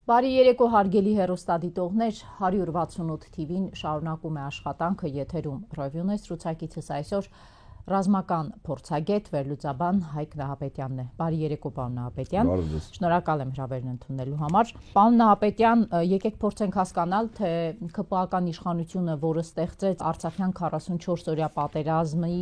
Բարի երեկո հարգելի հեռուստադիտողներ, 168 TV-ն շարունակում է աշխատանքը եթերում ռևյուն է ցուցակիցս այսօր ռազմական փորձագետ վերլուծաբան Հայկ Նահապետյանն է։ Բարի երեկո, պարոն Նահապետյան։ Շնորհակալ եմ հրավերն ընդունելու համար։ Պարոն Նահապետյան, եկեք փորձենք հասկանալ, թե ԿՊԱ-ական իշխանությունը, որը ստեղծեց Արցախյան 44-օրյա պատերազմի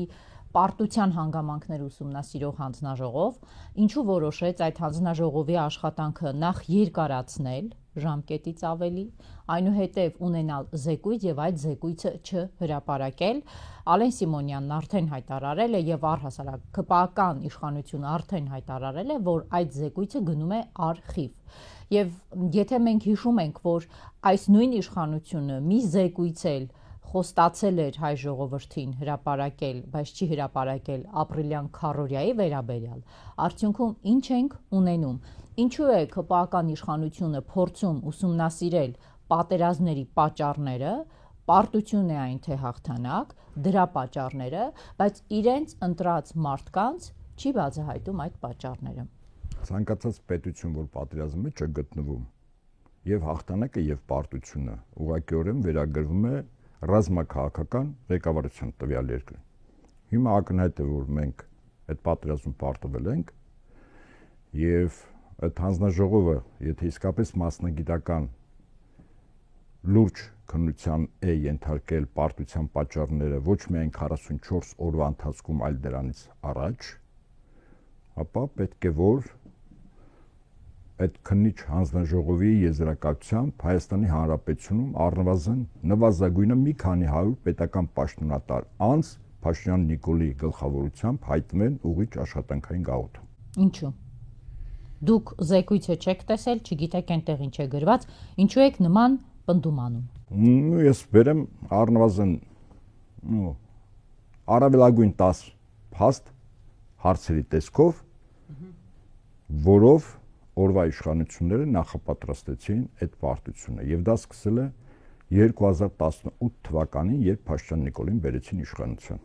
պարտության հանգամանքներ ուսումնասիրող հանձնաժողով, ինչու որոշեց այդ հանձնաժողովի աշխատանքը նախ երկարացնել ժամկետից ավելի, այնուհետև ունենալ զեկույց եւ այդ զեկույցը չհրապարակել։ Ալեն Սիմոնյանն արդեն հայտարարել է եւ առհասարակ ԿՊԱ-ական իշխանությունը արդեն հայտարարել է, որ այդ զեկույցը գնում է արխիվ։ Եվ եթե մենք հիշում ենք, որ այս նույն իշխանությունը մի զեկույց էլ խոստացել էր հայ ժողովրդին հրապարակել, բայց չի հրապարակել ապրիլյան քառօրյայի վերաբերյալ, արդյունքում ինչ ենք ունենում։ Ինչու է ԿՊԱ-ական իշխանությունը փորձում ուսումնասիրել պատերազմների պատճառները, պարտություն է այն թե հաղթանակ, դրա պատճառները, բայց իրենց ընտրած մարդկանց չի բացահայտում այդ պատճառները։ Ցանկացած պետություն, որ պատերազմի մեջ է գտնվում, եւ հաղթանակը եւ պարտությունը ուղղակիորեն վերագրվում է ռազմաքաղաքական ղեկավարության տվյալ երկրի։ Հիմա ակնհայտ է, որ մենք այդ պատերազմում պարտվել ենք եւ այդ հանձնաժողովը, եթե իսկապես մասնագիտական լուրջ քննության է ենթարկել պարտության պատճառները ոչ միայն 44 օրվա ընթացքում, այլ դրանից առաջ, ապա պետք է որ այդ քննիչ հանձնաժողովի եզրակացությամբ Հայաստանի Հանրապետությունում առնվազն նվազագույնը մի քանի 100 պետական պաշտոնատար անձ Փաշինյան Նիկոլի գլխավորությամբ հայտնվեն ուղիչ աշխատանքային գաղութում։ Ինչու՞։ Դուք զեկույցը չեք տեսել, չգիտեք այնտեղ ինչ է գրված, ինչու եք նման պնդում անում։ Ես վերեմ առնվազն առավելագույն 10 փաստ հարցերի տեսքով, որով օրվա իշխանությունները նախապատրաստեցին այդ պարտությունը եւ դա սկսել է 2018 թվականին, երբ Փաշինյան Նիկոլին բերեցին իշխանության։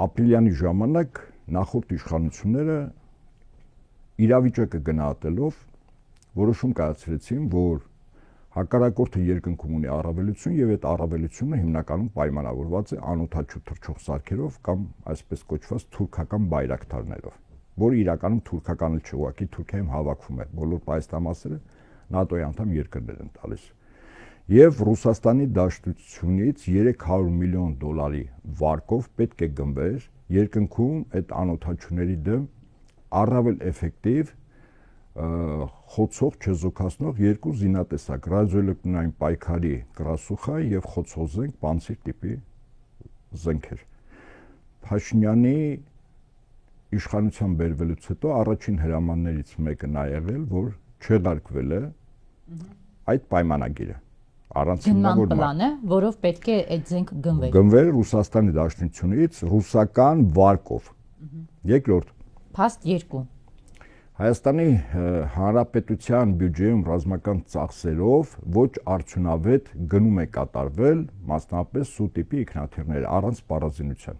Ապրիլյանի ժամանակ նախորդ իշխանությունները իրավիճակը գնահատելով որոշում կայացրեցին, որ հակառակորդը երկնքում ունի առավելություն եւ այդ առավելությունը հիմնականում պայմանավորված է անօդաչու թռչող սարքերով կամ այսպես կոչված թուրքական բայրակտարներով, որը իրականում թուրքական չէ, ուղղակի Թուրքիայում հավաքվում է, բոլոր պայստամասերը ՆԱՏՕ-ի անդամ երկրներ են տալիս։ Եվ Ռուսաստանի Դաշնությունից 300 միլիոն դոլարի վարկով պետք է գնվեր երկնքում այդ անօդաչուների դեմ առավել էֆեկտիվ խոցող չեզոքացնող երկու զինատեսակ՝ ռադիոէլեկտրոնային պայքարի գրասուխա եւ խոցողզենք պանցիր տիպի զենքեր։ Փաշինյանի իշխանության բերվելուց հետո առաջին հրամաններից մեկը նա եղել, որ չեղարկվել է այդ պայմանագիրը։ Առանց հիմնավոր պլան է, որով պետք է այդ զենք գնվեր։ Գնվեր Ռուսաստանի Դաշնությունից ռուսական վարկով։ Երկրորդ, փաստ 2։ Հայաստանի Հանրապետության բյուջեում ռազմական ծախսերով ոչ արդյունավետ գնում է կատարվել մասնապես սու տիպի ինքնաթիռներ առանց պարազինության։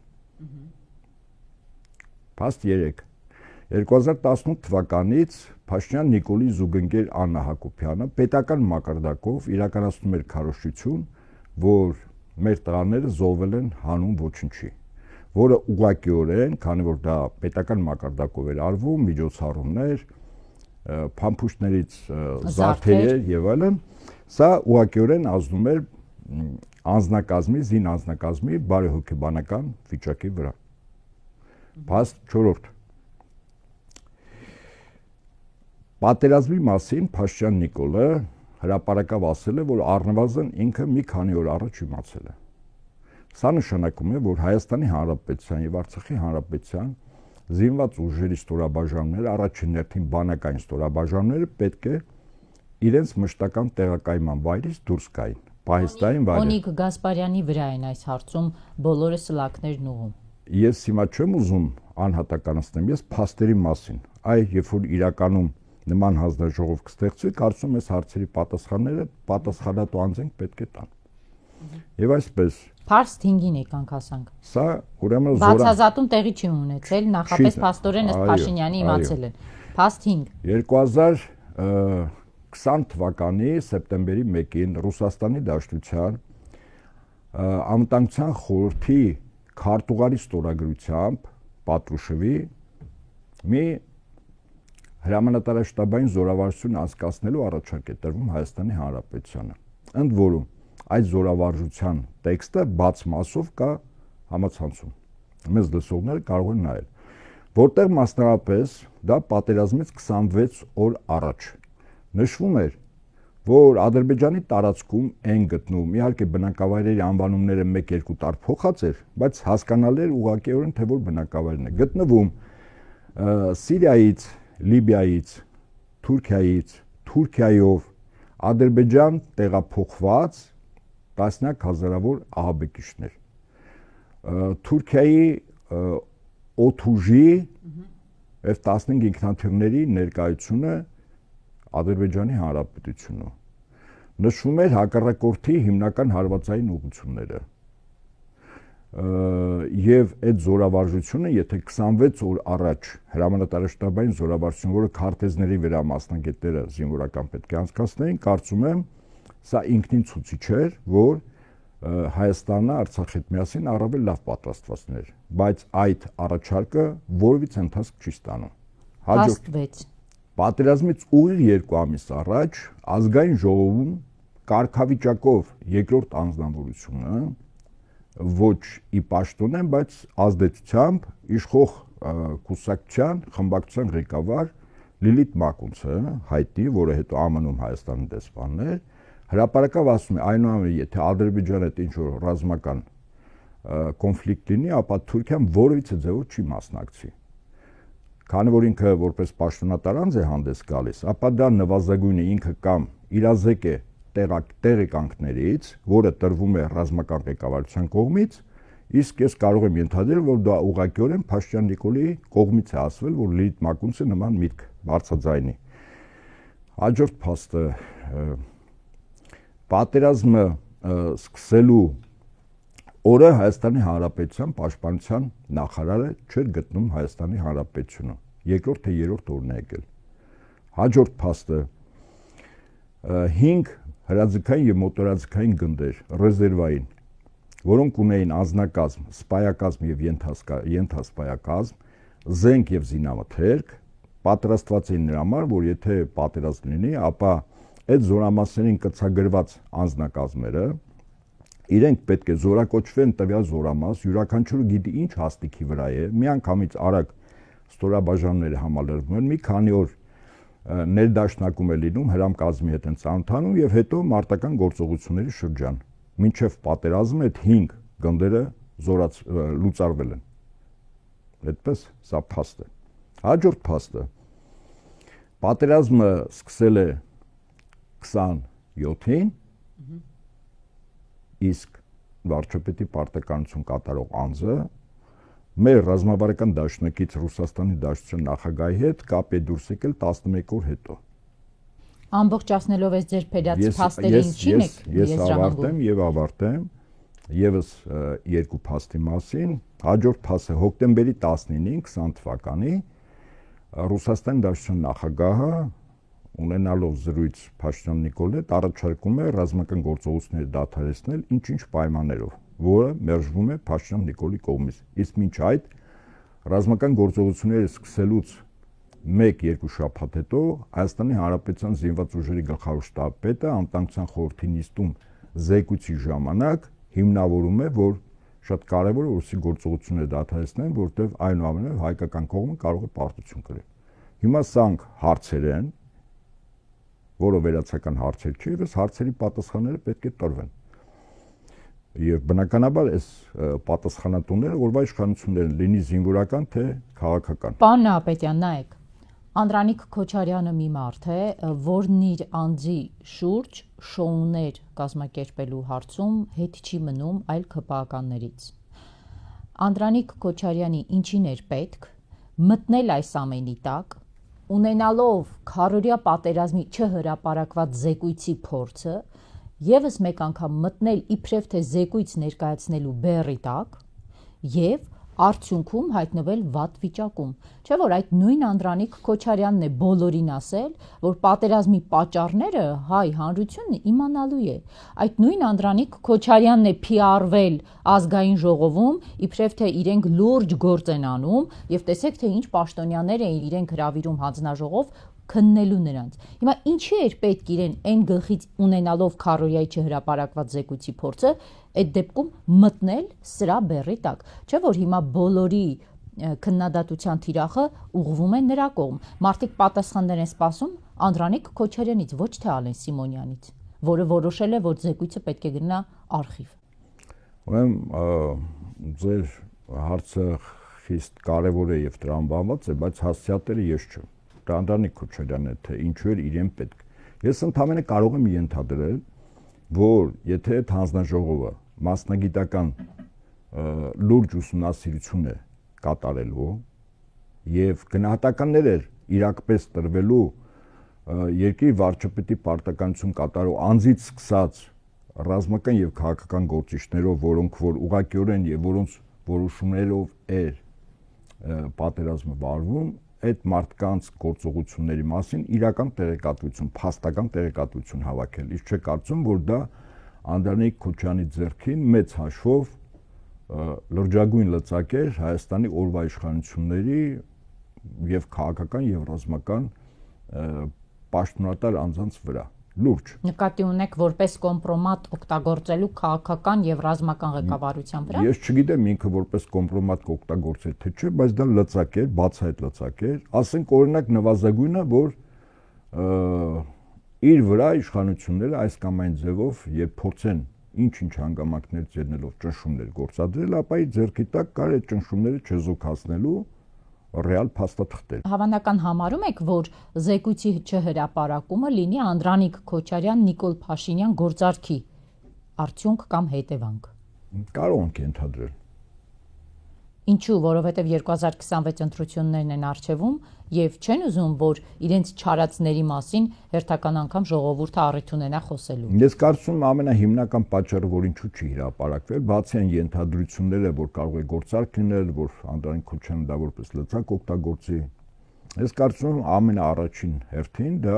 Փաստ 3 2018 թվականից Փաշինյան Նիկոլի զուգընկեր Աննա Հակոբյանը պետական մակարդակով իրականացնում էր քարոզչություն, որ մեր տղաները զոհվել են հանուն ոչնչի, որը ուղղակիորեն, քանի որ դա պետական մակարդակով էր արվում, միջոցառումներ, փամփուշտներից զարդեր եւ այլն, սա ուղղակիորեն ազդում էր անձնակազմի, զին անձնակազմի բարեհոգեբանական վիճակի վրա։ Փաստ 4 Պատերազմի մասին Փաշինյան Նիկոլը հրապարակավ ասել է, որ առնվազն ինքը մի քանի օր առաջ իմացել է։ Սա նշանակում է, որ Հայաստանի Հանրապետության եւ Արցախի Հանրապետության զինված ուժերի ստորաբաժանումները, առաջին հերթին բանակային ստորաբաժանումները պետք է իրենց մշտական տեղակայման վայրից դուրս գային, պահեստային վայրը։ Օնիկ Գասպարյանի վրա են այս հարցում բոլորը սլակներն ուղում։ Ես հիմա չեմ ուզում անհատականացնեմ, ես փաստերի մասին։ Երբ որ իրականում նման հանձնաժողով կստեղծվի, կարծում եմ, այս հարցերի պատասխանները պատասխանատու անձենք պետք է տան։ Եվ այսպես Փաստ 5-ին եկանք հասանք։ Սա ուրեմն բացազատում տեղի չի ունեցել, նախապես փաստորեն ըստ Փաշինյանի իմացել են։ Փաստ 5 20 թվականի սեպտեմբերի 1-ին Ռուսաստանի Դաշնության Անվտանգության խորհրդի քարտուղարի ստորագրությամբ Պատրուշևի մի հրամանատարաշտաբային զորավարժություն անցկացնելու առաջարկ է տրվում Հայաստանի Հանրապետությանը։ Ընդ որում, այդ զորավարժության տեքստը բաց մասով կա համացանցում։ Մեզ լսողները կարող են նայել, որտեղ մասնավորապես դա պատերազմից 26 օր առաջ նշվում էր, որ Ադրբեջանի տարածքում են գտնում, իհարկե բնակավայրերի անվանումները 1-2 տար փոխած էր, բայց հասկանալի էր ուղղակիորեն թե որ բնակավայրն է գտնվում Սիրիայից, Լիբիայից, Թուրքիայից, Թուրքիայով Ադրբեջան տեղափոխված տասնյակ հազարավոր ահաբեկիչներ։ Թուրքիայի օդուժի F-15 ինքնաթիռների ներկայությունը Ադրբեջանի Հանրապետությունում։ Նշվում էր հակառակորդի հիմնական հարվածային ուղղությունները։ Եվ այդ զորավարժությունը, եթե 26 օր առաջ հրամանատարաշտաբային զորավարժություն, որը քարտեզների վրա մասնագետները զինվորական պետք է անցկացնեին, կարծում եմ, սա ինքնին ցուցիչ էր, որ Հայաստանը Արցախի հետ միասին առավել լավ պատրաստվածներ, բայց այդ առաջարկը որևիցե ընթացք չի ստանում։ Հաստվեց։ Պատերազմից ուղիղ 2 ամիս առաջ ազգային ժողովում կարգավիճակով երկրորդ անձնավորությունը ոչ ի պաշտոն են, բայց ազդեցությամբ իշխող կուսակցության խմբակցության ղեկավար Լիլիթ Մակունցը, հայտի, որը հետո ԱՄՆ-ում Հայաստանի դեսպանն էր, հրապարակավ ասում է, այնուամենայնիվ, եթե Ադրբեջանը հետ ինչ-որ ռազմական կոնֆլիկտ լինի, ապա Թուրքիան որևիցե ձևով չի մասնակցի։ Քանի որ ինքը որպես պաշտոնատար անձ է հանդես գալիս, ապա դա նվազագույնը ինքը կամ իրազեկ է տեղեկանքներից, որը տրվում է ռազմական ղեկավարության կողմից, իսկ ես կարող եմ ենթադրել, որ դա ուղղակիորեն Փաշինյան Նիկոլիի կողմից է ասվել, որ Լիլիթ Մակունցը նման միտք բարձրաձայնի։ Հաջորդ փաստը պատերազմը սկսելու օրը Հայաստանի Հանրապետության պաշտպանության նախարարը չէր գտնում Հայաստանի Հանրապետությունը։ Երկրորդ թե երրորդ օրն է եկել։ Հաջորդ փաստը 5 հրաձգային եւ մոտորաձգային գնդեր ռեզերվային, որոնք ունեին անձնակազմ, սպայակազմ եւ ենթասպայակազմ, զենք եւ զինամթերք, պատրաստված էին նրա համար, որ եթե պատերազմ լինի, ապա այդ զորամասերին կցագրված անձնակազմերը իրենք պետք է զորակոչվեն տվյալ զորամաս, յուրաքանչյուրը գիտի ինչ հաստիքի վրա է, միանգամից արագ ստորաբաժանումները համալրվում են, մի քանի օր ներդաշնակում է լինում, հրամկազմի հետ են ծանոթանում եւ հետո մարտական գործողությունների շրջան։ Մինչեւ պատերազմը այդ 5 գնդերը լուծարվել են։ Այդպես սա փաստ է։ Հաջորդ փաստը պատերազմը սկսել է 27-ին, իսկ վարչապետի պարտականություն կատարող անձը մեր ռազմավարական դաշնակից Ռուսաստանի Դաշնության նախագահի հետ կապ է դուրս եկել 11 օր հետո։ Ամբողջացնելով այս ձեր փերած փաստերին ինչին եք ես ավարտեմ եւս երկու փաստի մասին։ Հաջորդ փաստը հոկտեմբերի 19-ին 20 թվականի Ռուսաստանի Դաշնության նախագահը ունենալով զրույց Փաշինյան Նիկոլի հետ առաջարկում է ռազմական գործողությունները դադարեցնել ինչ-ինչ պայմաններով, որը մերժվում է Փաշինյան Նիկոլի կողմից։ Իսկ մինչ այդ ռազմական գործողությունները սկսելուց 1-2 շաբաթ հետո Հայաստանի Հանրապետության զինված ուժերի գլխավոր շտաբը անվտանգության խորհրդի նիստում զեկույցի ժամանակ հիմնավորում է, որ շատ կարևոր է Ռուսի գործողությունները դադարեցնեն, որտեղ այնուամենայնիվ հայկական կողմը կարող է պարտություն կրել։ Հիմա սրանք հարցեր են, որը վերացական հարցեր չի, այս հարցերի պատասխանները պետք է տրվեն։ Եվ բնականաբար այս պատասխանատուները օրվա իշխանություններն լինի զինվորական թե քաղաքական։ Պարոն Նահապետյան, նայեք, Անդրանիկ Քոչարյանը մի մարդ է, որն իր անձի շուրջ շոուներ կազմակերպելու հարցում հետ չի մնում այլ ՔՊԱ-ականներից։ Անդրանիկ Քոչարյանի ինչին էր պետք մտնել այս ամենի տակ, ունենալով քարորյա պատերազմի չհրապարակված զեկույցի փորձը, եւս մեկ անգամ մտնել իբրև թե զեկույց ներկայացնելու բեռի տակ եւ արդյունքում հայտնվել վատ վիճակում։ Չէ՞ որ այդ նույն Անդրանիկ Քոչարյանն է բոլորին ասել, որ պատերազմի պատճառները հայ հանրությունն իմանալու է։ Այդ նույն Անդրանիկ Քոչարյանն է PR-վել ազգային ժողովում, իբրև թե իրենք լուրջ գործ են անում, եւ տեսեք թե ինչ պաշտոնյաներ էին իրենք հրավիրում հանձնաժողով քննելու նրանց։ Հիմա ինչի էր պետք իրեն այն գլխից ունենալով քարոյայի չհրապարակված զեկույցի փորձը այդ դեպքում մտնել սրա բեռի տակ։ Չէ՞ որ հիմա բոլորի քննադատության թիրախը ուղղվում է նրա կողմ։ Մարդիկ պատասխաններ են սպասում Անդրանիկ Քոչարյանից, ոչ թե Ալեն Սիմոնյանից, որը որոշել է, որ զեկույցը պետք է գնա արխիվ։ Ուրեմն ձեր հարցը խիստ կարևոր է եւ տրամաբանված է, բայց հասցեատերը ես չեմ։ Անդրանիկ Քոչարյանն է, թե ինչու էր իրեն պետք։ Ես ընդհանրապես կարող եմ ենթադրել, որ եթե այդ հանձնաժողովը մասնագիտական լուրջ ուսումնասիրություն է կատարելու եւ գնահատականներ էր իրակպես տրվելու երկրի վարչապետի պարտականություն կատարող անձից սկսած ռազմական եւ քաղաքական գործիչներով, որոնք որ ուղղակիորեն եւ որոնց որոշումներով էր պատերազմը վարվում, այդ մարդկանց գործողությունների մասին իրական տեղեկատվություն, փաստական տեղեկատվություն հավաքել։ Իսկ չկարծում, որ դա Անդրանիկ Քոչարյանի ձեռքին մեծ հաշվով լրջագույն լծակ էր Հայաստանի օրվա իշխանությունների եւ քաղաքական եւ ռազմական պաշտոնատար անձանց վրա։ Լուրջ։ Նկատի ունեք որպես կոմպրոմատ օգտագործելու քաղաքական եւ ռազմական ղեկավարության վրա։ Ես չգիտեմ ինքը որպես կոմպրոմատ կօգտագործել թե չէ, բայց դա լծակ էր, բացահայտ լծակ էր։ Ասենք օրինակ նվազագույնը, որ իր վրա իշխանությունները այս կամ այն ձևով եւ փորձեն ինչ-ինչ հանգամանքներ ձեռնելով ճնշումներ գործադրել, ապա իր ձեռքի տակ կար այդ ճնշումները չեզոքացնելու ռեալ փաստաթղթեր։ Հավանական համարում եք, որ զեկույցի չհրապարակումը լինի Անդրանիկ Քոչարյան Նիկոլ Փաշինյան գործարքի արդյունք կամ հետևանք։ Կարող ենք ենթադրել։ Ինչու, որովհետև 2026 ընտրություններն են առջևում եւ չեն ուզում, որ իրենց չարածների մասին հերթական անգամ ժողովուրդը առիթ ունենա խոսելու։ Ես կարծում եմ ամենահիմնական պատճառը, որ ինչու չի հրապարակվել, բացի այն ենթադրությունները, որ կարող է գործարք լինել, որ Անդրանիկ Քոչարյանը դա որպես լծակ օգտագործի, ես կարծում եմ ամենաառաջին հերթին դա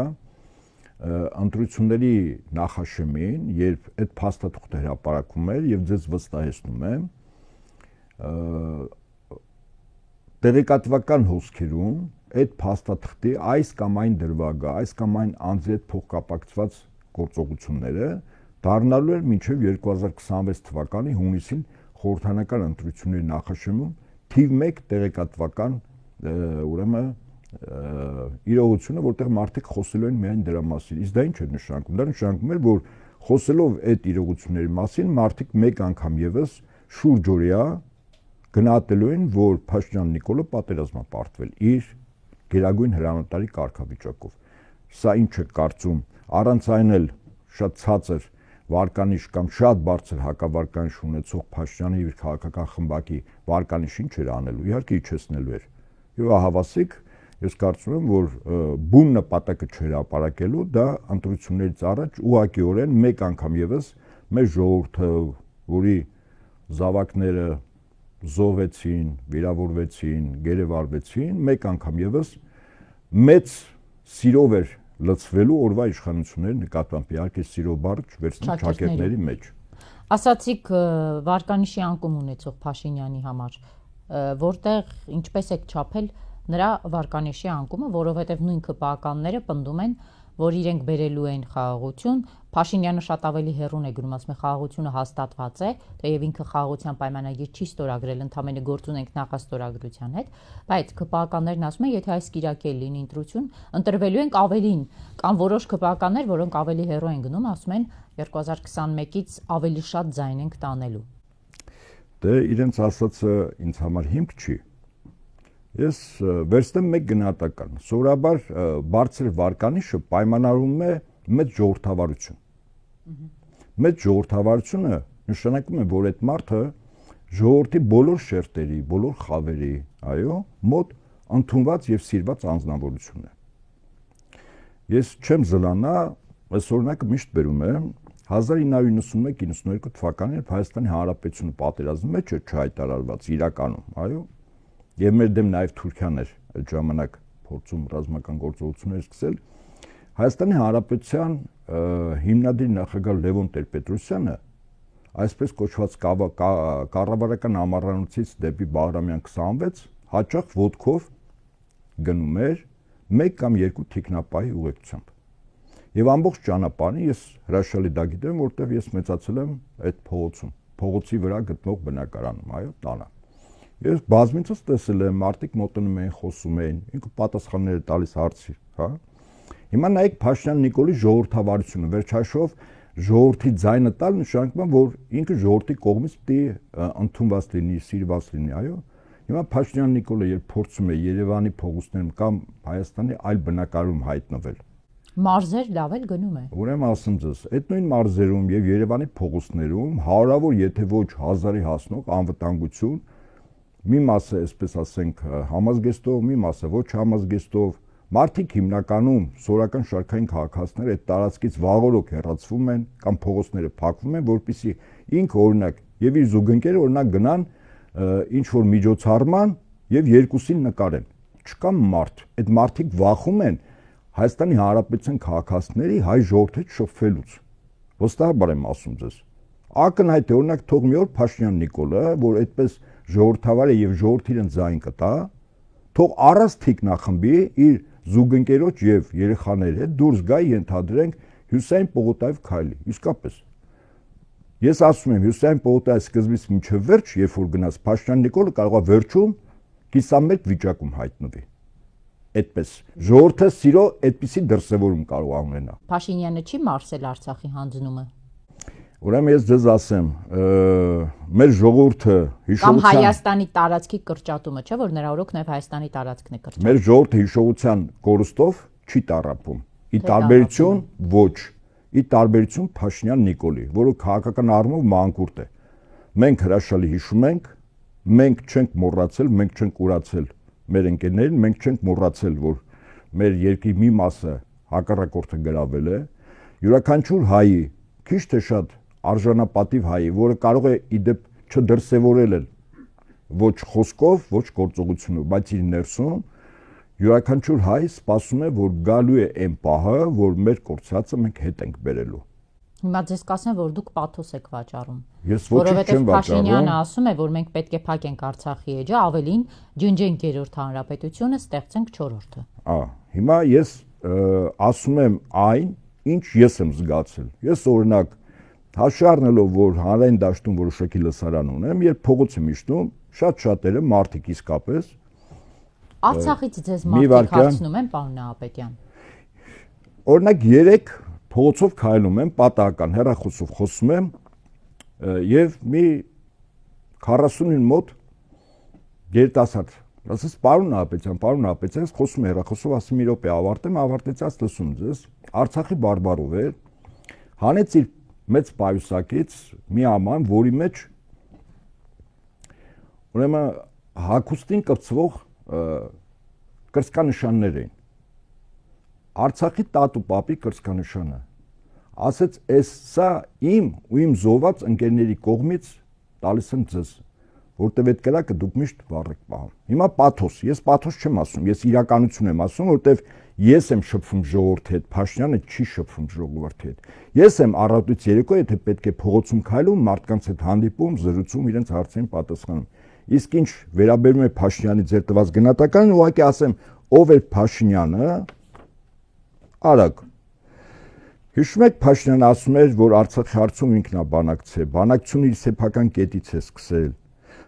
ընտրությունների նախաշեմին, երբ այդ փաստաթուղթը հրապարակվում էր եւ ձեզ վստահեցնում եմ, տեղեկատվական հոսքերում այդ փաստաթղթի այս կամ այն դրվագը, այս կամ այն անձի հետ փոխկապակցված գործողությունները դառնալու էր մինչև 2026 թվականի հունիսին խորհրդարանական ընտրությունների նախաշեմում թիվ 1 տեղեկատվական ուրեմն իրողությունը, որտեղ մարդիկ խոսելու են միայն դրա մասին։ Իսկ դա ինչ է նշանակում։ Դա նշանակում է, որ խոսելով այդ իրողությունների մասին մարդիկ մեկ անգամ եւս շուրջօրյա գնահատելու են, որ Փաշինյան Նիկոլը պատերազմա պարտվել իր գերագույն հրամանատարի կարգավիճակով։ Սա ինչ է կարծում, առանց այն էլ շատ ցածր վարկանիշ կամ շատ բարձր հակավարկանիշ ունեցող Փաշինյանի իր քաղաքական խմբակի վարկանիշ ինչ էր անելու, իհարկե իջեցնելու էր։ Եվ ահավասիկ ես կարծում եմ, որ բուն նպատակը չհրապարակելու դա ընտրություններից առաջ ուղղակիորեն մեկ անգամ եւս մեր ժողովուրդը, որի զավակները զոհվեցին, վիրավորվեցին, գերեվարվեցին, մեկ անգամ եւս մեծ սիրով էր լցվելու օրվա իշխանությունների նկատմամբ, իհարկե սիրո բառը չվերցնի ճակերտների մեջ։ Ասացիք վարկանիշի անկում ունեցող Փաշինյանի համար, որտեղ ինչպես եք չափել նրա վարկանիշի անկումը, որովհետև նույն ԿՊԱ-ականները պնդում են, որ իրենք բերելու են խաղաղություն, Փաշինյանը շատ ավելի հեռուն է գնում, ասում է խաղաղությունը հաստատված է, թեև ինքը խաղաղության պայմանագիր չի ստորագրել, ընդհանրապես գործ ունենք նախաստորագրության հետ, բայց ԿՊԱ-ականներն ասում են, եթե այս կիրակի լինի ընտրություն, ընտրվելու ենք ավելին, կամ որոշ ԿՊԱ-ականներ, որոնք ավելի հեռու են գնում, ասում են 2021-ից ավելի շատ ձայն ենք տանելու։ Դե իրենց ասածը ինձ համար հիմք չի։ Ես վերցնեմ մեկ գնահատական։ Սովորաբար բարձր վարկանիշը պայմանավորում է մեծ ժողովրդավարություն։ Մեծ ժողովրդավարությունը նշանակում է, որ այդ մարդը ժողովրդի բոլոր շերտերի, բոլոր խավերի, այո, մոտ ընդունված եւ սիրված անձնավորություն է։ Ես չեմ զլանա, այս օրինակը միշտ բերում եմ 1991-92 թվականին Հայաստանի Հանրապետությունը պատերազմի մեջ էր չհայտարարված իրականում, այո, եւ մեր դեմ նաեւ Թուրքիան էր այդ ժամանակ փորձում ռազմական գործողություններ սկսել։ Հայաստանի Հանրապետության հիմնադիր նախագահ Լևոն Տեր-Պետրոսյանը այսպես կոչված կառավարական ամառանոցից դեպի Բաղրամյան 26 հաճախ ոտքով գնում էր 1 կամ 2 թիկնապահի ուղեկցությամբ։ Եվ ամբողջ ճանապարհին ես հրաշալի դա գիտեմ, որտեղ ես մեծացել եմ այդ փողոցում, փողոցի վրա գտնող բնակարանում, այո, տանը։ Ես բազմիցս տեսել եմ, մարդիկ մոտենում էին, խոսում էին, ինքը պատասխաններ տալիս հարցի, հա։ Հիմա նայեք Փաշինյան Նիկոլի ժողովրդավարությունը, վերջաշով ժողովրդի ձայնը տալ նշանակում է, որ ինքը ժողովրդի կողմից պիտի ընդունված լինի, սիրված լինի, այո։ Հիմա Փաշինյան Նիկոլը երբ փորձում է Երևանի փողոցներում կամ Հայաստանի այլ բնակարանում հայտնվել, մարզեր լավ էլ գնում է։ Ուրեմն ասեմ ձեզ, այդ նույն մարզերում եւ Երևանի փողոցներում հարյուրավոր, եթե ոչ հազարի հասնող անվտանգություն, մի մասը, այսպես ասենք, համազգեստով, մի մասը ոչ համազգեստով, մարդիկ հիմնականում սորական շարքային քաղաքացիներ այդ տարածքից վաղօրոք հեռացվում են կամ փողոցները փակվում են, որպեսզի ինքը օրինակ եւ իր զուգընկերը օրինակ գնան ինչ որ միջոցառման եւ երկուսին նկարեն։ Չկա մարդ, այդ մարդիկ վախում են Հայաստանի Հանրապետության քաղաքացիների հայ ժողովրդի շփվելուց։ Ոստահաբար եմ ասում ձեզ։ Ակնհայտ է օրինակ թող մի օր Փաշինյան Նիկոլը, որ այդպես ժողովրդավար է եւ ժողովրդի իրեն ձայն կտա, թող առանց թիկնախմբի իր զուգընկերոջ եւ երեխաների հետ դուրս գա ենթադրենք Հյուսային պողոտայով քայլի։ Իսկապես։ Ես ասում եմ Հյուսային պողոտայի սկզբից մինչև վերջ, երբ որ գնաց Փաշինյան Նիկոլը կարող է վերջում կիսամերկ վիճակում հայտնվի։ Այդպես ժողովրդը սիրո այդպիսի դրսևորում կարող ունենա։ Փաշինյանը չի մարսել Արցախի հանձնումը։ Ուրեմն ես ձեզ ասեմ, մեր ժողովուրդը հիշողության կամ Հայաստանի տարածքի կրճատումը, չէ՞ որ նրա օրոք նաև Հայաստանի տարածքն է կրճատում։ Մեր ժողովուրդը հիշողության կորստով չի տառապում։ Ի տարբերություն ոչ, ի տարբերություն Փաշինյան Նիկոլի, որը քաղաքական առումով մանկուրտ է։ Մենք հրաշալի հիշում ենք, մենք չենք մոռացել, մենք չենք ուրացել մեր ընկերներին, մենք չենք մոռացել, որ մեր երկրի մի մասը հակառակորդը գրավել է, յուրաքանչյուր հայի, քիչ թե շատ արժանապատիվ հայի, որը կարող է իդեպ չդրսևորել ոչ խոսքով, ոչ գործողությունով, բայց իր ներսում յուրաքանչյուր հայ սպասում է, որ գալու է այն պահը, որ մեր կորցածը մենք հետ ենք բերելու։ Հիմա ձեզ կասեմ, որ դուք պաթոս եք վաճառում։ Ես ոչինչ չեմ վաճառում։ Փաշինյանը ասում է, որ մենք պետք է փակենք Արցախի էջը, ավելին ջնջենք երրորդ հանրապետությունը, ստեղծենք չորրորդը։ Հիմա ես ասում եմ այն, ինչ ես եմ զգացել։ Ես օրինակ հաշվի առնելով, որ հանրային դաշտում որոշակի լսարան ունեմ, երբ փողոց եմ իջնում, շատ-շատերը մարդիկ իսկապես Արցախից ձեզ մարդիկ հարցնում են, պարոն Նահապետյան։ Օրինակ 3 փողոցով քայլում եմ, պատահական հեռախոսով խոսում եմ եւ մի 40-ին մոտ երիտասարդ ասես պարոն Նահապետյան, խոսում եմ հեռախոսով, ասում մի րոպե ավարտեմ, ավարտեցած լսում ձեզ, Արցախի բարբարով էր, հանեց իր մեծ պայուսակից մի աման, որի մեջ ուրեմն հագուստին կպցվող կրծքանշաններ էին։ Արցախի տատու պապի կրծքանշանը։ Ասեց, սա իմ ու իմ զոհված ընկերների կողմից տալիս եմ ձեզ, որտեվ այդ կրակը դուք միշտ վառ եք պահում։ Հիմա պաթոս, ես պաթոս չեմ ասում, ես իրականություն եմ ասում, որտեվ ես եմ շփվում ժողովրդի հետ, Փաշինյանը չի շփվում ժողովրդի հետ։ Ես եմ առավոտից երեկո, եթե պետք է փողոցում քայլում, մարդկանց հետ հանդիպում, զրուցում, իրենց հարցերին պատասխանում։ Իսկ ինչ վերաբերում է Փաշինյանի ձեր տված գնահատականին, ուղղակի ասեմ, ով էր Փաշինյանը, արագ։ Հիշում եք Փաշինյանը ասում էր, որ Արցախի հարցում ինքն է բանակցել, բանակցությունը իր սեփական կետից է սկսել։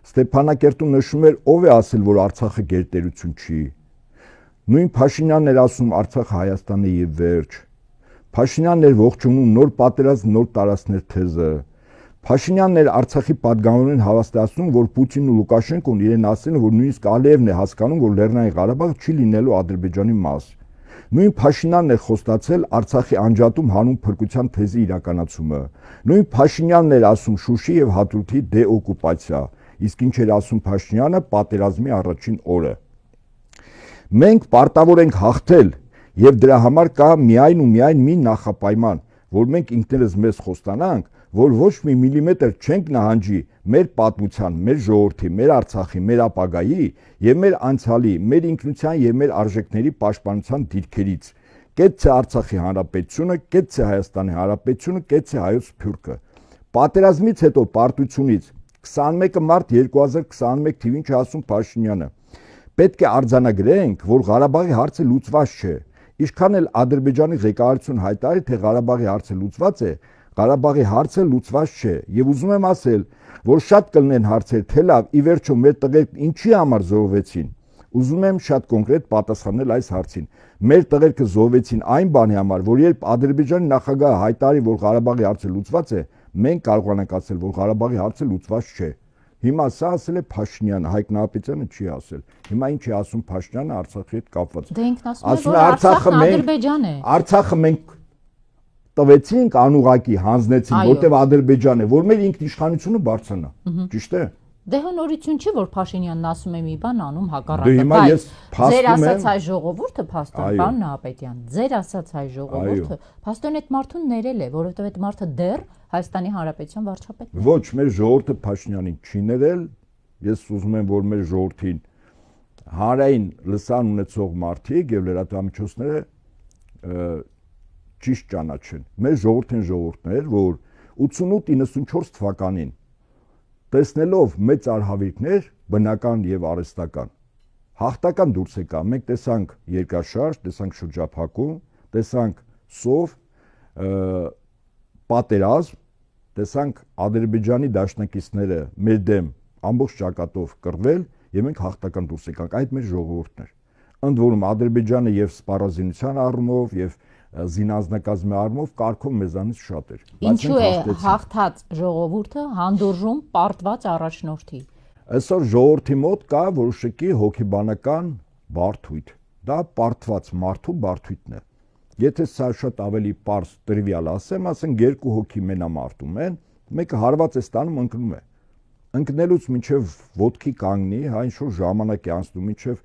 Ստեփանակերտում նշում էր, ով է ասել, որ Արցախը գերտերություն չի։ Նույն Փաշինյանն էր ասում Արցախը Հայաստանի եւ վերջ։ Փաշինյանն էր ողջունում նոր պատերազմ, նոր տարածքներ թեզը։ Փաշինյանն էր Արցախի պատգամավորին հավաստիացնում, որ Պուտինն ու Լուկաշենկոն իրեն ասել են, որ նույնիսկ Ալիևն է հասկանում, որ Լեռնային Ղարաբաղը չի լինելու Ադրբեջանի մաս։ Նույն Փաշինյանն էր խոստացել Արցախի անջատում հանուն փրկության թեզի իրականացումը։ Նույն Փաշինյանն էր ասում Շուշի եւ Հատուտի դեօկուպացիա։ Իսկ ինչ էր ասում Փաշինյանը պատերազմի առաջին օրը։ Մենք պարտավոր ենք հաղթել եւ դրա համար կա միայն ու միայն մի նախապայման, որ մենք ինքներս մեզ խոստանանք, որ ոչ մի միլիմետր չենք նահանջի մեր պատմության, մեր ժողովրդի, մեր Արցախի, մեր ապագայի եւ մեր անցյալի, մեր ինքնության եւ մեր արժեքների պաշտպանության դիրքերից։ Կեցցե Արցախի հանրապետությունը, կեցցե Հայաստանի հանրապետությունը, կեցցե հայոց սփյուռքը։ Պատերազմից հետո պարտությունից 21 մարտ 2021 թվին ասում Փաշինյանը։ Պետք է արձանագրենք, որ Ղարաբաղի հարցը լուծված չէ։ Ինչքան էլ Ադրբեջանի ղեկավարություն հայտարարի, թե Ղարաբաղի հարցը լուծված է, Ղարաբաղի հարցը լուծված չէ։ Եվ ուզում եմ ասել, որ շատ կլինեն հարցեր, թե լավ, ի վերջո մեր տղերք ինչի համար զոհվեցին։ Ուզում եմ շատ կոնկրետ պատասխանել այս հարցին։ Մեր տղերքը զոհվեցին այն բանի համար, որ երբ Ադրբեջանի նախագահը հայտարարի, որ Ղարաբաղի հարցը լուծված է, մենք կարողանանք ասել, որ Ղարաբաղի հարցը լուծված չէ։ Հիմա սա ասել է Փաշինյանը, Հայկ Նահապետյանը չի ասել։ Հիմա ինչ է ասում Փաշինյանը Արցախի հետ կապված։ Դե ինքն ասում է, որ Արցախը Ադրբեջան է։ Արցախը մենք տվեցինք անուղակի, հանձնեցինք, որտեղ Ադրբեջան է, որ մեր ինքնիշխանությունը բարձրանա։ Ճիշտ է։ Դե նորություն չի, որ Փաշինյանն ասում է մի բան, անում հակառակը, բայց ձեր ասած հայ ժողովուրդը փաստորեն, պարոն Նահապետյան, ձեր ասած հայ ժողովուրդը փաստորեն այդ մարդուն ներել է, որովհետև այդ մարդը դեռ Հայաստանի Հանրապետության վարչապետն է։ Ոչ, մեր ժողովուրդը Փաշինյանին չի ներել, ես ուզում եմ, որ մեր ժողովրդին հանրային լսան ունեցող մարդիկ եւ լրատվամիջոցները ճիշտ ճանաչեն։ Մեր ժողովուրդն էր, որ 88-94 թվականին տեսնելով մեծ արհավիրքներ, բնական եւ արհեստական, հաղթական դուրս եկա։ Մենք տեսանք երկաշարժ, տեսանք շրջափակում, տեսանք սով, պատերազմ, տեսանք Ադրբեջանի դաշնակիցները մեր դեմ ամբողջ ճակատով կռվել եւ մենք հաղթական դուրս եկանք։ Այդ մեր ժողովուրդն էր։ Ընդ որում Ադրբեջանը եւ սպառազինության առումով եւ զինանձնակազմի առումով կարգով մեզանից շատ էր։ Ինչու է հաղթած ժողովուրդը հանդուրժում պարտված առաջնորդի։ Այսօր ժողովրդի մոտ կա որոշակի հոգեբանական բարդույթ։ Դա պարտված մարդու բարդույթն է։ Եթե սա շատ ավելի պարզ տրիվիալ ասեմ, ասենք երկու հոգի մենամարտում են, մեկը հարված է ստանում, ընկնում է։ Ընկնելուց մինչև ոտքի կանգնի, ինչ-որ ժամանակ է անցնում, մինչև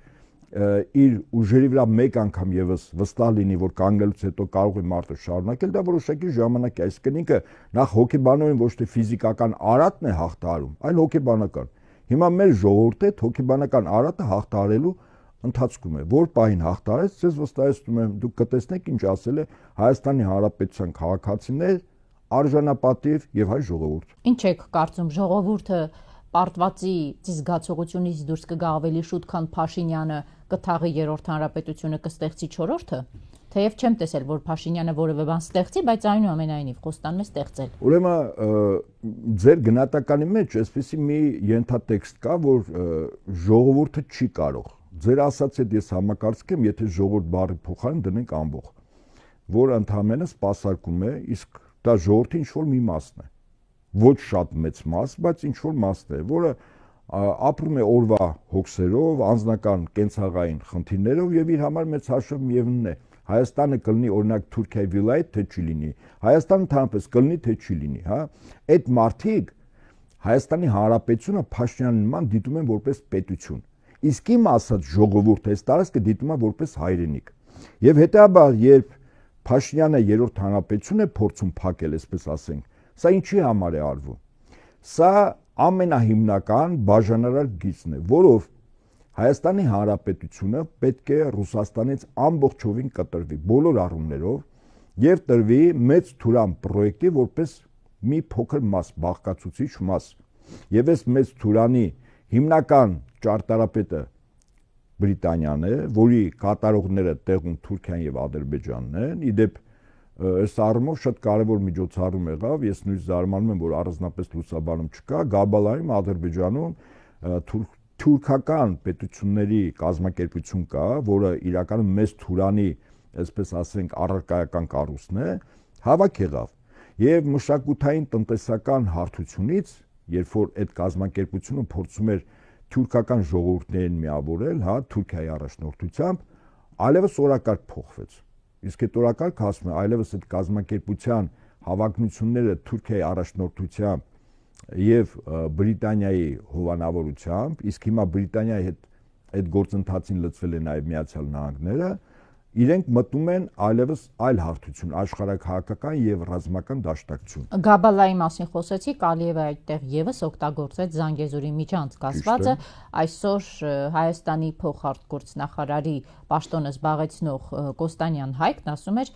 իր ուժերի վրա մեկ անգամ եւս վստահ լինի, որ կանգնելուց հետո կարող է մարդը շարունակել, դա որոշակի ժամանակ է, այսինքն ինքը նախ հոգեբանորեն ոչ թե ֆիզիկական արատն է հաղթահարում, այլ հոգեբանական։ Հիմա մեր ժողովուրդը այդ հոգեբանական արատը հաղթահարելու ընթացքում է, որ պահին հաղթահարեց, ձեզ վստահեցնում եմ, դուք կտեսնեք ինչ ասել է Հայաստանի Հանրապետության քաղաքացիներ, արժանապատիվ եւ հայ ժողովուրդ։ Ինչ եք կարծում, ժողովուրդը պարտվածի զգացողությունից դուրս կգա ավելի շուտ, քան Փաշինյանը կթաղի երրորդ հանրապետությունը կստեղծի չորրորդը, թեև չեմ տեսել, որ Փաշինյանը որևէ բան ստեղծի, բայց այնուամենայնիվ խոստանում է ստեղծել։ Ուրեմն ձեր գնահատականի մեջ այսպեսի մի ենթատեքստ կա, որ ժողովուրդը չի կարող։ Ձեր ասած հետ ես համակարծք եմ, եթե ժողովուրդ բառի փոխարեն դնենք ամբողջ, որ ընդհանրապես սպասարկում է, իսկ դա ժողովրդի ինչ-որ մի մասն է։ Ոչ շատ մեծ մաս, բայց ինչ-որ մասն է, որը ապրում է օրվա հոգսերով, անձնական կենցաղային խնդիրներով եւ իր համար մեծ հաշվով միևնույն է։ Հայաստանը կլինի օրինակ Թուրքիայի վիլայեթ, թե չի լինի։ Հայաստանը ընդհանրապես կլինի, թե չի լինի, հա։ Այդ մարդիկ Հայաստանի Հանրապետությունը Փաշինյանի նման դիտում են որպես պետություն։ Իսկ իմ ասած ժողովուրդը այս տարածքը դիտում է որպես հայրենիք։ Եվ հետաբար, երբ Փաշինյանը երրորդ հանրապետություն է փորձում փակել, այսպես ասենք, սա ինչի համար է արվում։ Սա ամենահիմնական բաժանարար գիծն է, որով Հայաստանի Հանրապետությունը պետք է Ռուսաստանից ամբողջովին կտրվի բոլոր առումներով եւ տրվի մեծ Թուրան պրոյեկտի որպես մի փոքր մաս, բաղկացուցիչ մաս։ Եվ այս մեծ Թուրանի հիմնական ճարտարապետը Բրիտանիան է, որի կատարողները տեղում Թուրքիան եւ Ադրբեջանն են։ Իդեպ այս առումով շատ կարևոր միջոցառում եղավ, ես նույնիսկ զարմանում եմ, որ առանձնապես լուսաբանում չկա, Գաբալայում Ադրբեջանում թուրքական պետությունների կազմակերպություն կա, որը իրականում մեծ Թուրանի, այսպես ասենք, առարկայական կառույցն է, հավաք եղավ։ Եվ մշակութային տնտեսական հարթությունից, երբ որ այդ կազմակերպությունը փորձում էր թուրքական ժողովուրդներին միավորել, հա, Թուրքիայի առաջնորդությամբ, այլևս օրակարգ փոխվեց։ Իսկ այդ օրակարգը ասում է, այլևս այդ կազմակերպության հավակնությունները Թուրքիայի առաջնորդությամբ եւ Բրիտանիայի հովանավորությամբ, իսկ հիմա Բրիտանիայի հետ այդ գործընթացին լծվել է նաեւ Միացյալ Նահանգները, իրենք մտնում են այլևս այլ հարթություն, աշխարհաքաղաքական եւ ռազմական դաշնակցություն։ Գաբալայի մասին խոսեցիք, Ալիևը այդտեղ եւս օգտագործեց Զանգեզուրի միջանցք ասվածը, այսօր Հայաստանի փոխարտգործնախարարի պաշտոնը զբաղեցնող Կոստանյան Հայկն ասում էր,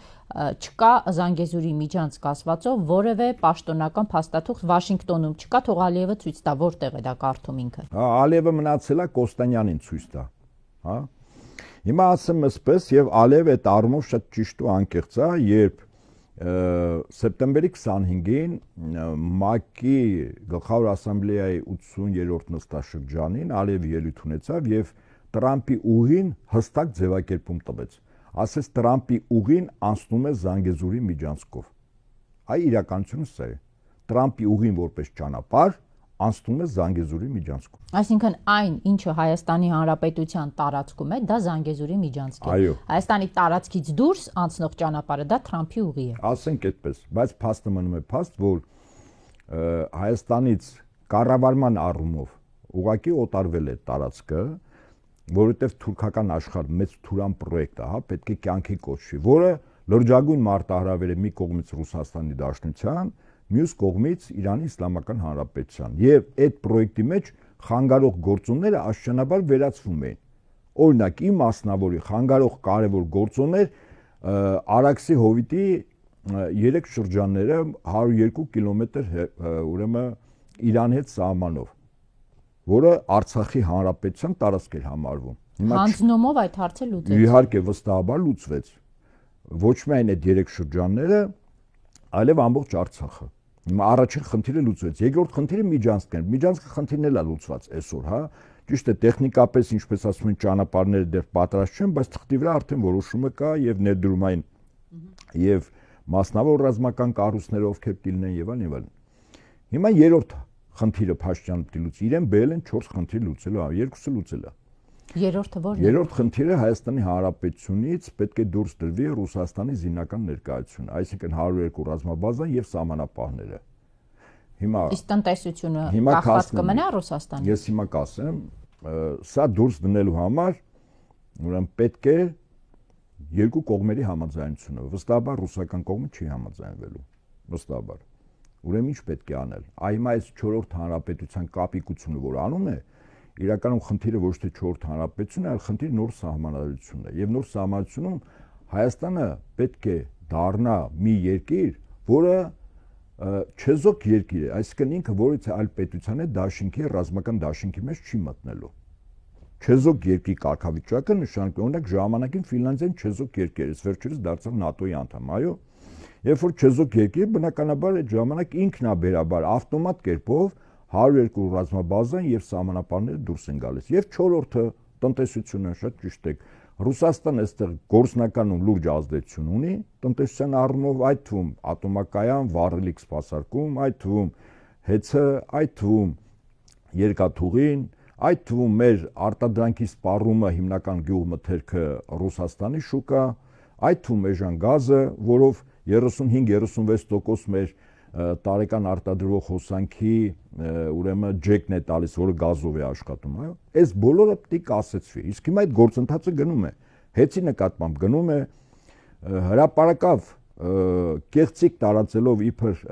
չկա Զանգեզուրի միջանցք ասվածով որևէ պաշտոնական փաստաթուղթ Վաշինգտոնում չկա, թող Ալիևը ցույց տա, որտեղ է դա կարդում ինքը։ Ալիևը մնացել է Կոստանյանին ցույց տա, հա։ Հիմա ասեմ ասպես եւ Ալիևը այդ առումով շատ ճիշտ ու անկեղծ է, երբ սեպտեմբերի 25-ին ՄԱԿ-ի Գլխավոր ասամբլեայի 80-րդ նստաշրջանին Ալիևը ելույթ ունեցավ եւ Տրամպի ուղին հստակ ձևակերպում տվեց։ Ասես Տրամպի ուղին անցնում է Զանգեզուրի միջանցքով։ Այ իրականությունը սա է։ Տրամպի ուղին որպես ճանապարհ անցնում է Զանգեզուրի միջանցքով։ Այսինքն այն, ինչը Հայաստանի Հանրապետության տարածքում է, դա Զանգեզուրի միջանցք է։ Այո։ Հայաստանի տարածքից դուրս անցնող ճանապարհը դա Թրամփի ուղի է։ Ասենք այդպես, բայց փաստը մնում է փաստ, որ Հայաստանից կառավարման առումով ուղղակի օտարվել է տարածքը, որովհետև թուրքական աշխարհ մեծ թուրան պրոյեկտ է, հա, պետք է կյանքի կոչվի, որը լրջագույն մարտահրավեր է մի կողմից Ռուսաստանի Դաշնության, մյուս կողմից Իրանի Իսլամական Հանրապետության, եւ այդ պրոյեկտի մեջ խանգարող գործոնները աշճանաբար վերացվում էին։ Օրինակ, ի մասնավորի խանգարող կարևոր գործոններ Արաքսի հովիտի 3 շրջանները 102 կիլոմետր ուրեմն Իրանի հետ սահմանով, որը Արցախի Հանրապետության տարածք էր համարվում։ Հանձնումով այդ հարցը լուծեց։ Իհարկե վստահաբար լուծվեց։ Ոչ միայն այդ 3 շրջանները, այլև ամբողջ Արցախը։ Հիմա առաջին խնդիրը լուծվեց, երկրորդ խնդիրը միջանցքն է։ Միջանցքի խնդիրն էլ է լուծված այսօր, հա։ Ճիշտ է, տեխնիկապես, ինչպես ասում են, ճանապարհները դեռ պատրաստ չեն, բայց թղթի վրա արդեն որոշումը կա եւ ներդրումային եւ մասնավոր ռազմական կառույցները ովքեր կլինեն եւ այլն։ Հիմա երրորդ խնդիրը Փաշինյանը պիտի լուծի, իրեն բերել են 4 խնդիր լուծելու, երկուսը լուծել է։ Երրորդը ո՞րն է։ Երրորդ խնդիրը Հայաստանի Հանրապետությունից պետք է դուրս դրվի Ռուսաստանի զինական ներկայությունը, այսինքն 102 ռազմաբազան եւ սահմանապահները։ Հիմա իսկ տնտեսությունը կախված կմնա Ռուսաստանից։ Ես հիմա կասեմ, սա դուրս դնելու համար ուրեմն պետք է երկու կողմերի համաձայնությունը։ Վստահաբար ռուսական կողմը չի համաձայնվելու, վստահաբար։ Ուրեմն ինչ պետք է անել։ Այ հիմա այս 4-րդ հանրապետության կապիկությունը, որ անում է, իրականում խնդիրը ոչ թե 4-րդ հանրապետությունն է, այլ խնդիրը նոր սահմանադրությունն է։ Եվ նոր սահմանադրությունում Հայաստանը պետք է դառնա մի երկիր, որը չեզոք երկիր է, այսինքն ինքը որից այլ պետության է դաշինքի, ռազմական դաշինքի մեջ չի մտնելու։ Չեզոք երկրի կարգավիճակը նշանակում է, օրինակ ժամանակին Ֆինլանդիան չեզոք երկիր էր, վերջերս դարձավ ՆԱՏՕ-ի անդամ, այո։ Երբ որ չեզոք երկիր, բնականաբար այդ ժամանակ ինքնաբերաբար ավտոմատ կերպով 102 ռազմաբազան եւ սահմանապահները դուրս են գալիս։ Եվ 4-րդը տնտեսությունը, շատ ճիշտ եք, Ռուսաստանը այստեղ գործնական ու լուրջ ազդեցություն ունի տնտեսության առումով, այդ թվում ատոմակայան, վառելիք սպասարկում, այդ թվում հեծը, այդ թվում երկաթուղին, այդ թվում մեր արտադրանքի սպառումը հիմնական գյուղմթերքը Ռուսաստանի շուկա, այդ թվում էժան գազը, որով 35-36% մեր տարեկան արտադրող հոսանքի ուրեմն ջեկն է տալիս, որը գազով է աշխատում, այո։ Այս բոլորը պետք է կասեցվի։ Իսկ հիմա այդ գործընթացը գնում է, հեծի նկատմամբ գնում է հրապարակավ կեղծիք տարածելով իբր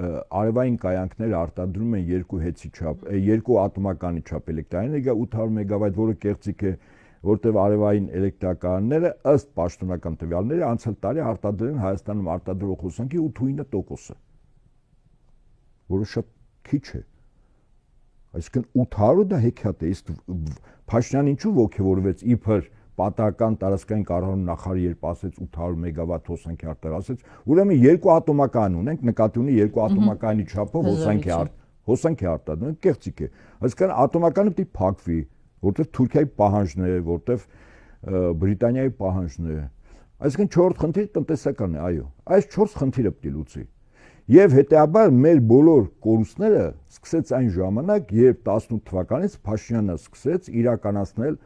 արևային կայանքները արտադրում են երկու հեծի չափ, երկու ատոմականի չափ էլեկտրաէներգիա 800 մեգավայտ, որը կեղծիք է, որտեղ արևային էլեկտրակայանները ըստ պաշտոնական տվյալների անցյալ տարի արտադրել են Հայաստանում արտադրող հոսանքի 8-9%-ը, որը շատ քիչ է։ Այսինքն 800 դա հեքիաթ է, իսկ Փաշինյանը ինչու ոգևորվեց իբր պատահական տարածքային կառավարման նախարարը երբ ասեց 800 մեգավատ հոսանքի արտադրած, ուրեմն երկու ատոմական ունենք, նկատի ունի երկու ատոմականի չափով հոսանքի արտադրում, կեղծիք է։ Այսինքն ատոմականը պետք է փակվի, որտեղ Թուրքիայի պահանջն է, որտեղ Բրիտանիայի պահանջն է։ Այսինքն 4-րդ խնդիրը տնտեսական է, այո։ Այս 4 խնդիրը պետք է լուծի։ Եվ հետեւաբար մեր բոլոր կորուստները սկսեց այն ժամանակ, երբ 18 թվականից Փաշինյանը սկսեց իրականացնել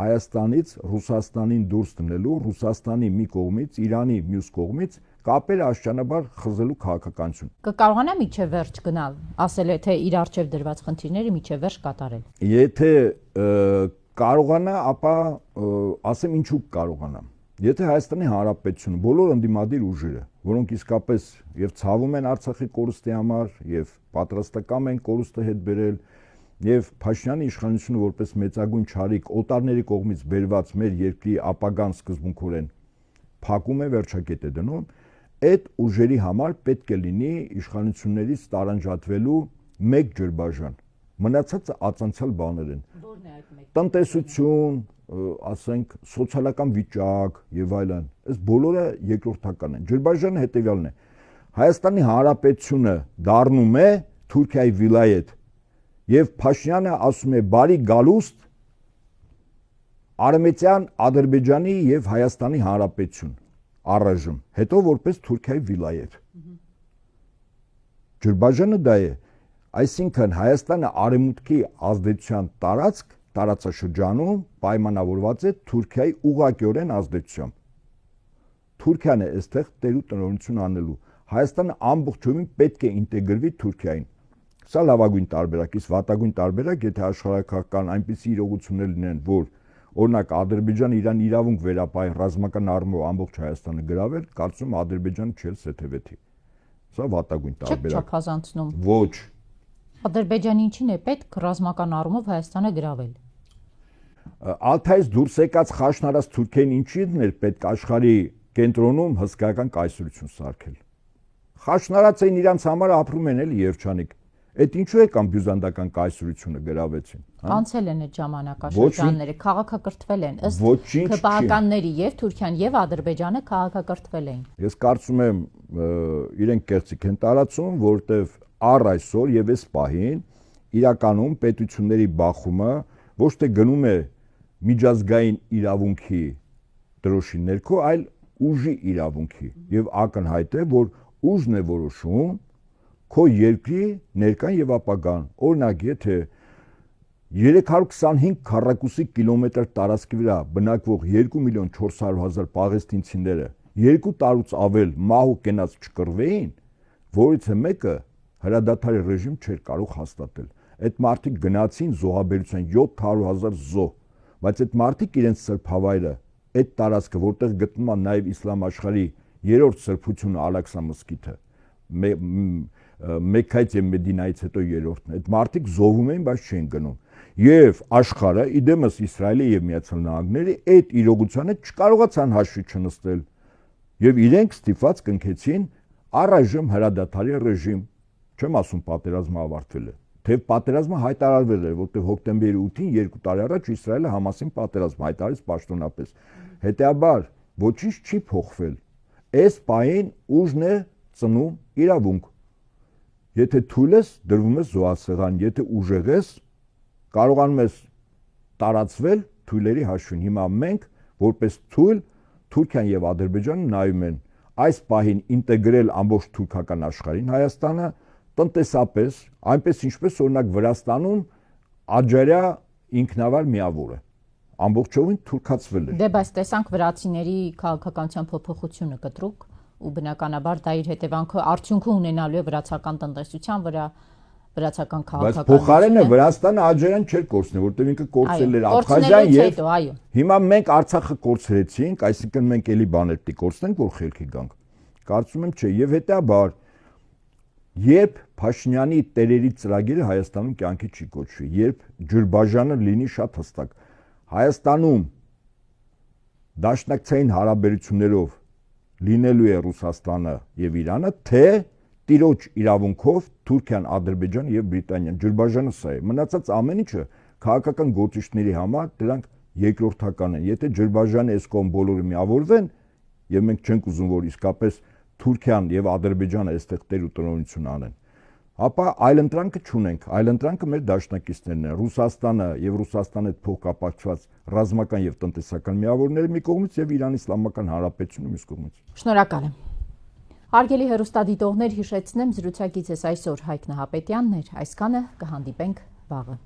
Հայաստանից Ռուսաստանին դուրս դնելու, Ռուսաստանի մի կողմից, Իրանի մյուս կողմից կապերը աշճանաբար խզելու քաղաքականություն։ Կկարողանա միջև վերջ գնալ, ասել է թե իր արժև դրված խնդիրները միջև վերջ կատարել։ Եթե կարողանա, ապա ասեմ ինչու կարողանա։ Եթե Հայաստանի Հանրապետությունը բոլոր ընդդիմադիր ուժերը, որոնք իսկապես եւ ցավում են Արցախի կորուստի համար եւ պատրաստական են կորուստը հետ բերել եւ Փաշինյանի իշխանությունը որպես մեծագույն չարիք օտարների կողմից բերված մեր երկրի ապագան սկզբունքորեն փակում է վերջակետ է դնում, այդ ուժերի համար պետք է լինի իշխանություններից տարանջատվելու մեկ ջրբաժան։ Մնացածը ածանցյալ բաներ են։ Որն է այդ մեկը։ Տնտեսություն, ասենք սոցիալական վիճակ եւ այլն, այս բոլորը երկրորդական են։ Ջրբաժանը հետեւյալն է. Հայաստանի Հանրապետությունը դառնում է Թուրքիայի վիլայետ եւ Փաշինյանը ասում է բարի գալուստ Արմենիան, Ադրբեջանի եւ Հայաստանի Հանրապետություն առայժմ, հետո որպես Թուրքիայի վիլայետ։ Ջրբաժանը դա է, այսինքն Հայաստանը արևմուտքի ազդեցության տարածաշրջանում պայմանավորված է Թուրքիայի ուղղակիորեն ազդեցությամբ։ Թուրքիան է այստեղ տեր ու տնօրինություն անելու։ Հայաստանը ամբողջովին պետք է ինտեգրվի Թուրքիային։ Սա լավագույն տարբերակ, իսկ վատագույն տարբերակ, եթե աշխարհակական այնպիսի իրողություններ լինեն, որ օրինակ Ադրբեջանը իրան իրավունք վերապահի ռազմական առումով ամբողջ Հայաստանը գրավել, կարծում եմ Ադրբեջանը չէր սեթևեթի։ Սա վատագույն տարբերակ։ Չէ՞ չափազանցնում։ Ոչ։ Ադրբեջանի ինչին է պետք ռազմական առումով Հայաստանը գրավել։ Ալթայից դուրս եկած խաշնարած Թուրքիային ինչին էր պետք աշխարհի կենտրոնում հսկայական կայսրություն սարքել։ Խաշնարած էին իրանց համար ապրում են էլի երջանիկ։ Այդ ինչու է կամ բյուզանդական կայսրությունը գրավեցին։ Անցել են այդ ժամանակաշրջանները, քաղաքակրթվել են, ըստ քպահականների եւ Թուրքիան եւ Ադրբեջանը քաղաքակրթվել էին։ Ես կարծում եմ իրենք կեղծիք են տարածում, որտեվ առ այսօր եւ այս պահին իրականում պետությունների բախումը ոչ թե գնում է միջազգային իրավունքի դրոշի ներքո, այլ ուժի իրավունքի եւ ակնհայտ է, որ ուժն է որոշում քո երկրի ներկան եւ ապագան։ Օրինակ, եթե 325 քառակուսի կիլոմետր տարածքի վրա բնակվող 2.400.000 պաղեստինցիները 2 տարուց ավել մահ ու կենաց չկռվեին, որից մեկը հրադադարի ռեժիմ չէր կարող հաստատել։ Այդ մարդիկ գնացին զոհաբերության 700.000 զոհ, բայց այդ մարդիկ իրենց սրբավայրը, այդ տարածքը, որտեղ գտնվում է նաեւ իսլամ աշխարհի երրորդ սրբությունը Ալաքսա մզկիթը, Մեքքայից եւ Մեդինայից հետո երրորդն է։ Այդ մարդիկ զոհվում էին, բայց չեն գնում։ Եվ աշխարհը, իդեմս Իսրայելը եւ Միացյալ Նահանգները այդ իրողությանը չկարողացան հաշվի չնստել։ Եւ իրենք ստիպված կնքեցին առայժմ հրադադարի ռեժիմ։ Չեմ ասում պատերազմը ավարտվել է։ Թեև պատերազմը հայտարարվել էր, որտեղ հոկտեմբերի 8-ին 2 տարի առաջ Իսրայելը Համասին պատերազմ հայտարարեց պաշտոնապես։ Հետեւաբար ոչինչ չի փոխվել։ Այս պահին ուժն է ծնում իրավունք։ Եթե թույլ ես, դրվում ես զոհասեղան, եթե ուժեղ ես, կարողանում ես տարածվել թույլերի հաշվին։ Հիմա մենք որպես թույլ Թուրքիան եւ Ադրբեջանը նայում են այս պահին ինտեգրել ամբողջ թուրքական աշխարհին Հայաստանը տնտեսապես, այնպես ինչպես օրինակ Վրաստանում Աջարիա ինքնավար միավոր է, ամբողջովին թուրքացվել է։ Դե բայց տեսանք վրացիների քաղաքականության փոփոխությունը կտրուկ ու բնականաբար դա իր հետևանքը արդյունքը ունենալու է վրացական տնտեսության վրա, վրացական քաղաքականության։ Բայց փոխարենը Վրաստանը Աջարիան չէր կորցնել, որտեղ ինքը կորցրել էր Աբխազիան եւ հիմա մենք Արցախը կորցրեցինք, այսինքն մենք էլի բաներ պիտի կորցնենք, որ խելքի գանք։ Կարծում եմ չէ, եւ հետեաբար երբ Փաշինյանի տերերի ծրագիրը Հայաստանում կյանքի չի կոչվի, երբ ջրբաժանը լինի շատ հստակ, Հայաստանում դաշնակցային հարաբերություններով լինելու է Ռուսաստանը եւ Իրանը, թե տիրոջ իրավունքով Թուրքիան, Ադրբեջանը եւ Բրիտանիան։ Ջրբաժանը սա է։ Մնացած ամեն ինչը քաղաքական գործիչների համար դրանք երկրորդական են։ Եթե ջրբաժանը այս կողմ բոլորը միավորվեն եւ մենք չենք ուզում, որ իսկապես Թուրքիան եւ Ադրբեջանը այստեղ տեր ու տնօրինություն անեն, ապա այլընտրանքը չունենք։ Այլընտրանքը մեր դաշնակիցներն են, Ռուսաստանը եւ Ռուսաստանի հետ փոխկապակցված ռազմական եւ տնտեսական միավորները մի կողմից եւ Իրանի Իսլամական Հանրապետությունը մյուս կողմից։ Շնորհակալ եմ։ Հարգելի հեռուստադիտողներ, հիշեցնեմ զրուցակիցս այսօր Հայկ Նահապետյանն էր, այսքանը կհանդիպենք վաղը։